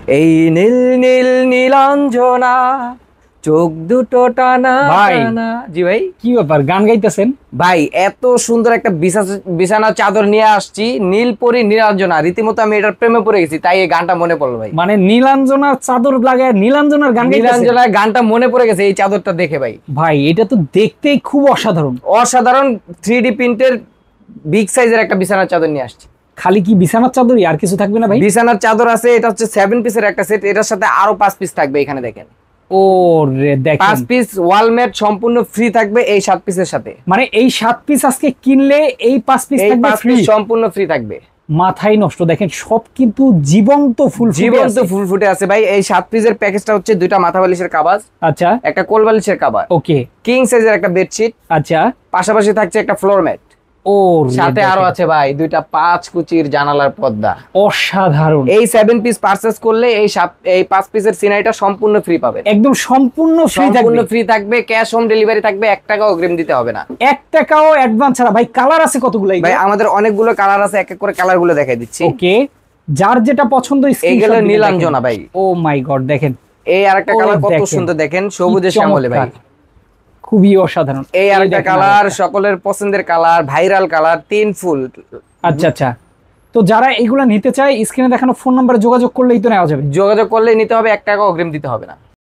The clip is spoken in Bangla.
এই নীল নীল নীলাঞ্জনা, চোখ দুটো টানা ভাই। টানা। জি ভাই, কি ব্যাপার, গান গাইতেছেন? ভাই এত সুন্দর একটা বিছানা চাদর নিয়ে আসছি, নীলপরি নীলাঞ্জনা, রীতিমতো আমি এটার প্রেমে পড়ে গেছি, তাই এই গানটা মনে পড়লো ভাই। মানে নীলাঞ্জনার চাদর লাগায় নীলাঞ্জনার গান গাইতেছেন? নীলাঞ্জনার গানটা মনে পড়ে গেছে এই চাদরটা দেখে ভাই। ভাই এটা তো দেখতেই খুব অসাধারণ। অসাধারণ 3D প্রিন্টের বিগ সাইজের একটা বিছানার চাদর নিয়ে আসছি। খালি কি বিছানার চাদরই, আর কিছু থাকবে না ভাই? বিছানার চাদর আছে, এটা হচ্ছে 7 পিসের একটা সেট, এটার সাথে আরো 5 পিস থাকবে। এখানে দেখেন ও রে, 5 দেখেন পিস ওয়ালমেট সম্পূর্ণ ফ্রি থাকবে এই 7 পিসের সাথে। মানে এই 7 পিস আজকে কিনলে এই 5 পিস এই থাকবে 5 ফ্রি। পিস সম্পূর্ণ ফ্রি থাকবে। মাথায় নষ্ট, দেখেন সব কিন্তু জীবন্ত ফুল জীবন্ত ফুল ফুটে আছে ভাই। এই 7 পিসের প্যাকেজটা হচ্ছে 2টা মাথা বালিশের কভার, আচ্ছা একটা কোল বালিশের কভার, ওকে, কিং সাইজের একটা বেডশিট, আচ্ছা পাশাপাশি থাকছে একটা ফ্লোর ম্যাট, ও সাথে আরো আছে ভাই 2টা 5 কুচির জানালার পর্দা। অসাধারণ। এই 7 পিস পারচেজ করলে এই 5 পিসের সিনারিটা সম্পূর্ণ ফ্রি পাবেন। একদম সম্পূর্ণ ফ্রি সম্পূর্ণ থাকবে, ফ্রি থাকবে, ক্যাশ হোম ডেলিভারি থাকবে, 1 টাকাও অগ্রিম দিতে হবে না। 1 টাকাও অ্যাডভান্স ছাড়া। ভাই কালার আছে কতগুলো? ভাই আমাদের অনেকগুলো কালার আছে, এক এক করে কালার গুলো দেখাই দিচ্ছি। ওকে, যার যেটা পছন্দ এইগুলো নীলাঞ্জনা ভাই। ও মাই গড, দেখেন এই আরেকটা ও কালার কত দেখেন, সুন্দর, দেখেন কি সবুজের শ্যামলে ভাই, চমৎকার, খুবই অসাধারণ। এই আরেকটা দেখেন কালার, আরেকটা। সকলের পছন্দের কালার, ভাইরাল কালার, 3 ফুল। আচ্ছা আচ্ছা, তো যারা এগুলা নিতে চায় স্ক্রিনে দেখানো ফোন নম্বরে যোগাযোগ করলেই তো নেওয়া যাবে। যোগাযোগ করলে নিতে হবে, 1 টাকা অগ্রিম দিতে হবে না।